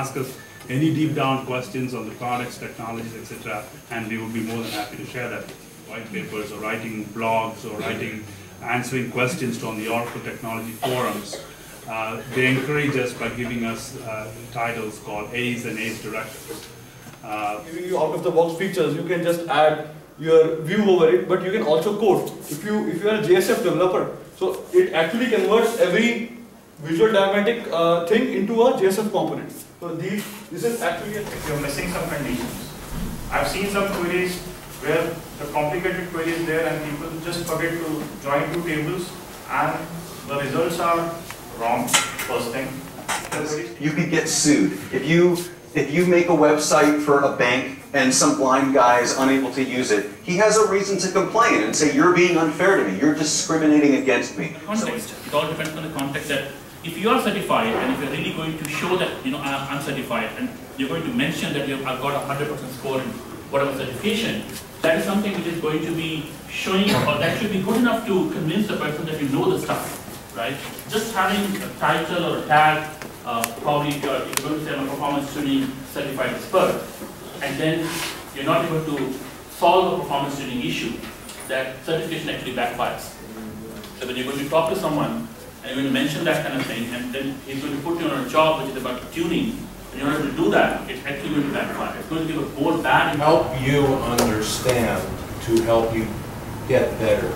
ask us any deep down questions on the products, technologies, etc., and we would be more than happy to share that with you. White papers or writing blogs or answering questions on the Oracle Technology forums. They encourage us by giving us titles called A's and A's Directors. Giving you out-of-the-box features, you can just add your view over it, but you can also code. If you are a JSF developer, so it actually converts every visual diagrammatic thing into a JSF component. So this is actually if you're missing some conditions. I've seen some queries where the complicated query is there and people just forget to join two tables and the results are wrong, first thing. You could get sued. If you make a website for a bank and some blind guy is unable to use it, he has a reason to complain and say, you're being unfair to me, you're discriminating against me. Context. It all depends on the context that if you are certified and if you're really going to show that, I'm certified, and you're going to mention that I've got a 100% score in whatever certification, that is something which is going to be showing, or that should be good enough to convince the person that you know the stuff, right? Just having a title or a tag, probably if you're going to say I'm a performance tuning certified expert, and then you're not able to solve a performance tuning issue, that certification actually backfires. So when you're going to talk to someone, and you're going to mention that kind of thing, and then he's going to put you on a job which is about tuning, and you're not able to do that, it's actually going to backfire. It's going to give a more bad help you understand to help you get better,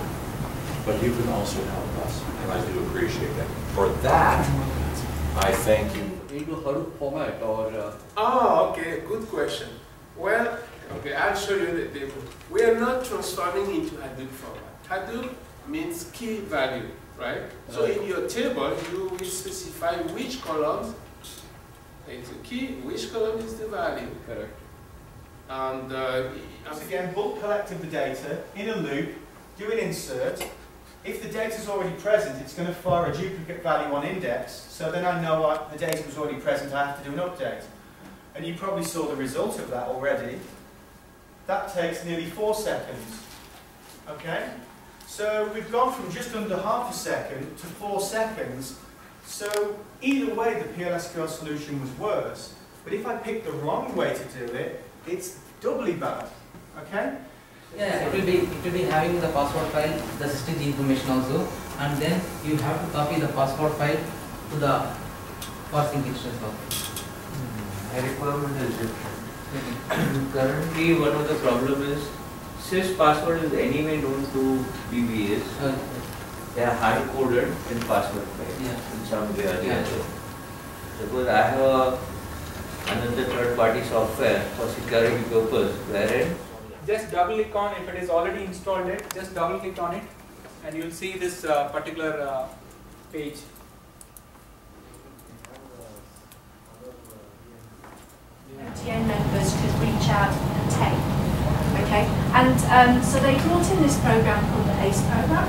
but you can also help us, and I do appreciate that. For that, I thank you. Into Hadoop format or? Okay, good question. Well, okay, I'll show you the demo. We are not transforming into Hadoop format. Hadoop means key value, right? So in your table, you will specify which column is the key, which column is the value. Correct. And so again, bulk collect of the data in a loop, do an insert. If the data is already present, it's going to fire a duplicate value on index, so then I know the data was already present, I have to do an update. And you probably saw the result of that already. That takes nearly 4 seconds. Okay? So we've gone from just under half a second to 4 seconds. So either way the PLSQL solution was worse, but if I picked the wrong way to do it, it's doubly bad. Okay? Yeah, it will be having the password file, the system information also, and then you have to copy the password file to the parsing instance also. The requirement is different. Currently, one of the problem is sys password is anyway known to BBAs. They are hard coded in password file in some way or the other. Suppose I have another third party software for security purpose, wherein just double click on, if it is already installed it, just double click on it and you will see this particular page. OTN members could reach out and take. Okay, and so they brought in this program called the ACE program,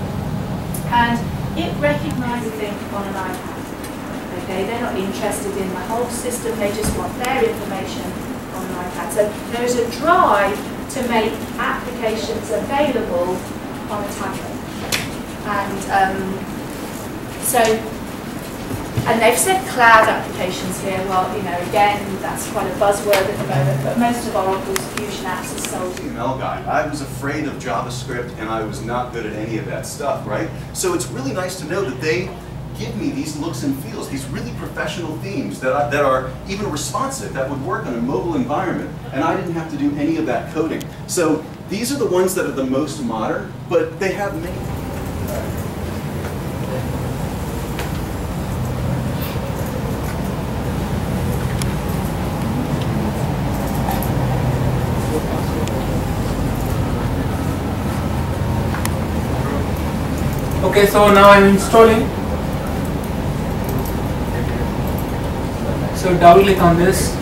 and it recognises things on an iPad. Okay, they're not interested in the whole system, they just want their information on an iPad. So there is a drive to make applications available on a tablet. And they've said cloud applications here. Well, again, that's quite a buzzword at the moment, but most of Oracle's Fusion apps are sold. HTML guy. I was afraid of JavaScript and I was not good at any of that stuff, right? So it's really nice to know that they give me these looks and feels, these really professional themes that are even responsive, that would work on a mobile environment, and I didn't have to do any of that coding. So these are the ones that are the most modern, but they have many. Okay, so now I'm installing. So double click on this.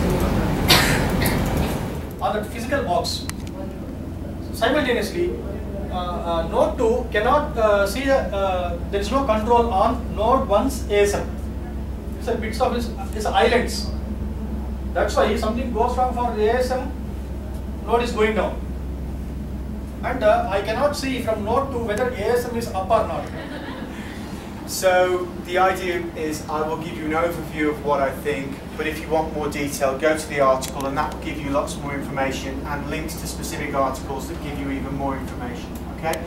On the physical box, simultaneously, node 2 cannot see there is no control on node 1's ASM. It's a bits of its islands. That's why if something goes wrong for the ASM, node is going down. And I cannot see from node 2 whether ASM is up or not. So the idea is I will give you an overview of what I think, but if you want more detail, go to the article and that will give you lots more information and links to specific articles that give you even more information. Okay?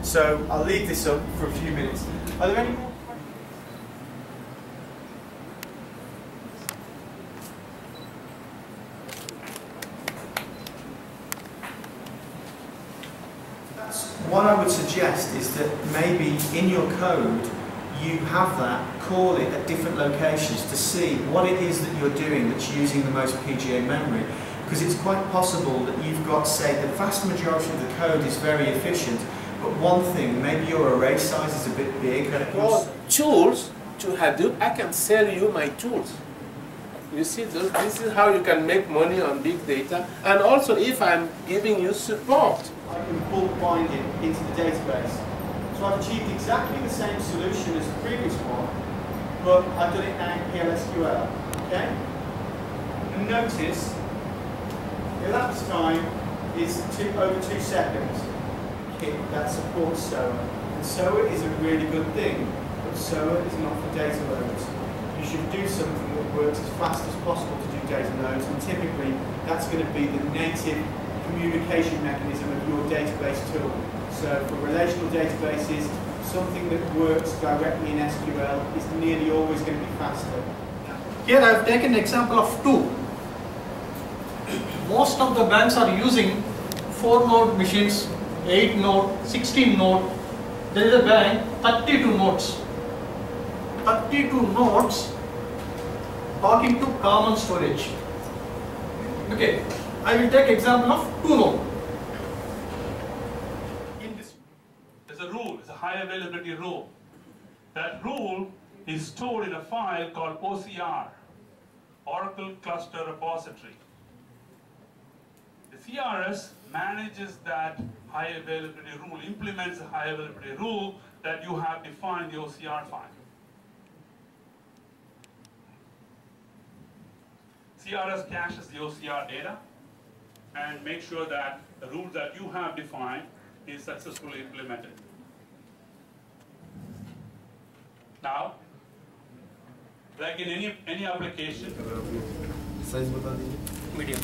So I'll leave this up for a few minutes. Are there any more? What I would suggest is that maybe in your code you have that, call it at different locations to see what it is that you're doing that's using the most PGA memory. Because it's quite possible that you've got, say, the vast majority of the code is very efficient, but one thing, maybe your array size is a bit big. Tools to Hadoop, I can sell you my tools. You see, this is how you can make money on big data. And also, if I'm giving you support, I can bulk bind it into the database. So I've achieved exactly the same solution as the previous one, but I've done it now in PLSQL. Okay? And notice, the elapsed time is over 2 seconds. Kit that supports SOA. And SOA is a really good thing, but SOA is not for data loads. You should do something that works as fast as possible to do data loads, and typically that's going to be the native communication mechanism of your database tool. So for relational databases, something that works directly in SQL is nearly always going to be faster. Here I have taken an example of 2. Most of the banks are using 4-node machines, 8-node, 16-node. There is a bank, 32 nodes. 32 nodes talking to common storage. Okay, I will take example of 2 nodes. There's a rule, it's a high availability rule. That rule is stored in a file called OCR, Oracle Cluster Repository. The CRS manages that high availability rule, implements the high availability rule that you have defined in the OCR file. CRS caches the OCR data and make sure that the rule that you have defined is successfully implemented. Now, like in any application, Medium.